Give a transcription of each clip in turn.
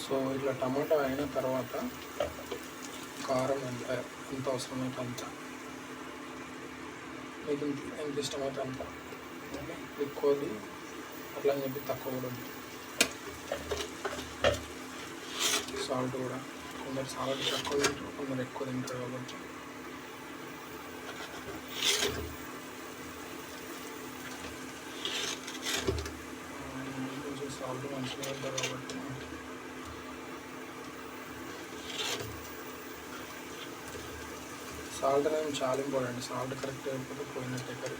So ఇట్లా టమాటా అయిన తర్వాత కారం ఎంత అవసరమైతే అంత, మీకు ఎంత ఇష్టమైతే అంత, ఓకే. ఎక్కువది అట్లా అని చెప్పి తక్కువ కూడా ఉంది. సాల్ట్ కూడా కొందరు సాల్ట్ తక్కువ తింటారు, కొందరు ఎక్కువ తింటారు కాబట్టి కొంచెం సాల్ట్ మంచిగా తింటారు కాబట్టి సాల్ట్ అనేది చాలా ఇంపార్టెంట్. సాల్ట్ కరెక్ట్ అయిపోతే పోయినట్టే కర్రీ.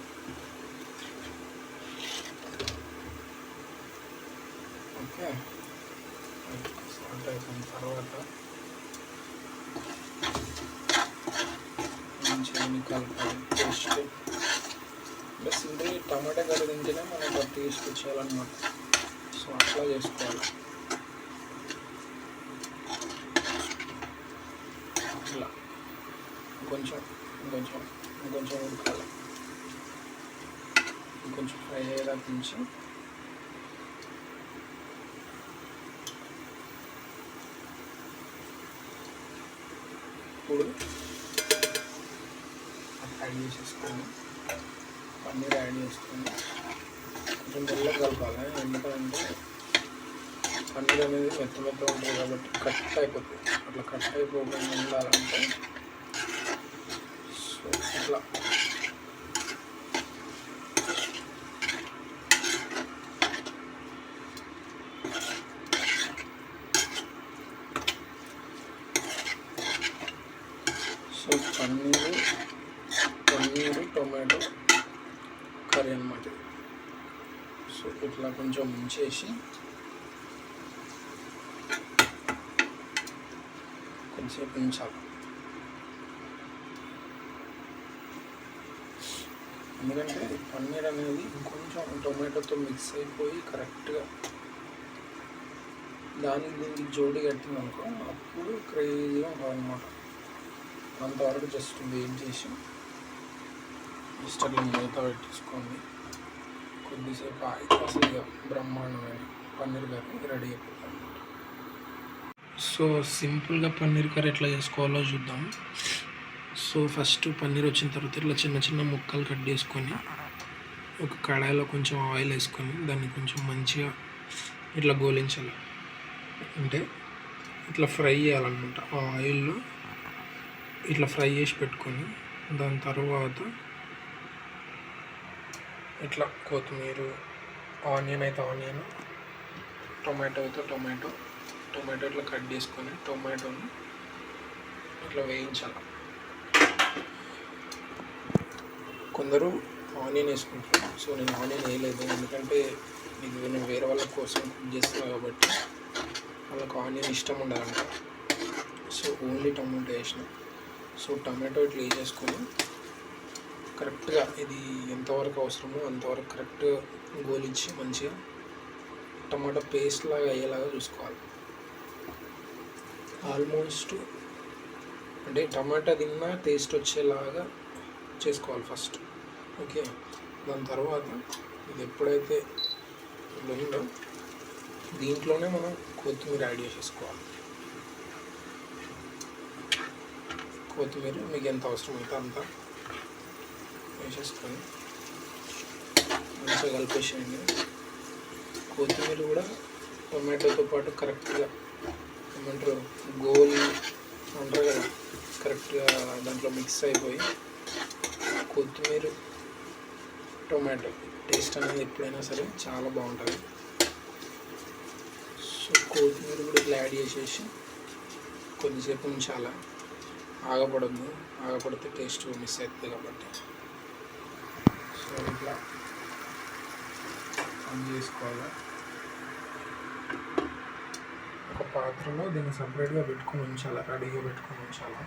ఓకే, సాల్ట్ అయిపోయిన తర్వాత మంచిగా కలపాలి. టేస్ట్ ప్లస్ ఇది టమాటా కర్రీ తింటేనే మనకు టేస్ట్ వచ్చేయాలన్నమాట. సో అట్లా చేసుకోవాలి. ఇట్లా కొంచెం ఉడకాలి. ఇంకొంచెం ఫ్రై అయ్యేలా ఉంచి ఇప్పుడు యాడ్ చేసేసుకొని పన్నీర్ యాడ్ చేసుకొని కొంచెం మెల్లగా కలపాలి. ఎందుకంటే పన్నీర్ అనేది మెత్త ఉంటుంది కాబట్టి కట్ అయిపోతుంది. అట్లా కట్ అయిపోకుండా ఉండాలంటే సో ఇట్లా సో పన్నీరు టొమాటో కర్రీ అన్నమాట. సో ఇట్లా కొంచెం ముంచేసి కొంచెంసేపు ఉంచాలి. ఎందుకంటే పన్నీర్ అనేది కొంచెం టొమాటోతో మిక్స్ అయిపోయి కరెక్ట్గా దీనికి జోడి కట్టింది అనుకో, అప్పుడు క్రేజీగా ఉంటుంది అన్నమాట. అంతవరకు జస్ట్ వెయిట్ చేసి జస్ట్ అట్లా మూత పెట్టేసుకోండి. కొద్దిసేపు ఆగితే అసలు ఇక బ్రహ్మాండమైన పన్నీర్ కర్రీ రెడీ అయిపోతుంది అన్నమాట. సో సింపుల్గా పన్నీర్ కర్రీ ఎట్లా చేసుకోవాలో చూద్దాం. సో ఫస్ట్ పన్నీర్ వచ్చిన తర్వాత ఇట్లా చిన్న ముక్కలు కట్ చేసుకొని ఒక కడాయిలో కొంచెం ఆయిల్ వేసుకొని దాన్ని కొంచెం మంచిగా ఇట్లా గోలించాలి. అంటే ఇట్లా ఫ్రై చేయాలన్నమాట. ఆ ఆయిల్లో ఇట్లా ఫ్రై చేసి పెట్టుకొని దాని తర్వాత ఇట్లా కొత్తిమీర, ఆనియన్ అయితే ఆనియన్, టొమాటో అయితే టొమాటో ఇట్లా కట్ చేసుకొని టొమాటోని ఇట్లా వేయించాలి. కొందరు ఆనియన్ వేసుకుంటారు. సో నేను ఆనియన్ వేయలేదు, ఎందుకంటే ఇది నేను వేరే వాళ్ళ కోసం కుక్ చేస్తాను కాబట్టి వాళ్ళకి ఆనియన్ ఇష్టం ఉండదంట. సో ఓన్లీ టొమాటో వేసిన. సో టొమాటో ఇట్లా వేసేసుకొని కరెక్ట్గా ఇది ఎంతవరకు అవసరమో అంతవరకు కరెక్ట్గా గోలించి మంచిగా టమాటో పేస్ట్ లాగా అయ్యేలాగా చూసుకోవాలి. ఆల్మోస్ట్ అంటే టమాటా తిన్నా టేస్ట్ వచ్చేలాగా చేసుకోవాలి ఫస్ట్, ఓకే. దాని తర్వాత ఇది ఎప్పుడైతే ఉందో దీంట్లోనే మనం కొత్తిమీర యాడ్ చేసేసుకోవాలి. కొత్తిమీర మీకు ఎంత అవసరమైతే అంత వేసేసుకొని మంచిగా కలిపేసేయండి. కొత్తిమీర కూడా టొమాటోతో పాటు కరెక్ట్గా ఏమంటారు గోల్ అంటారు కదా, కరెక్ట్గా దాంట్లో మిక్స్ అయిపోయి కొత్తిమీర టొమాటో టేస్ట్ అనేది ఎప్పుడైనా సరే చాలా బాగుంటుంది. సో కొత్తిమీర కూడా ఇట్లా యాడ్ చేసేసి కొద్దిసేపు ఉంచాలా, ఆగపడద్దు. ఆగపడితే టేస్ట్ మిస్ అవుతుంది కాబట్టి. సో ఇట్లా ఆన్ చేసుకోవాలి. ఒక పాత్రలో దీన్ని సపరేట్గా పెట్టుకొని ఉంచాలి, రెడీగా పెట్టుకొని ఉంచాలి.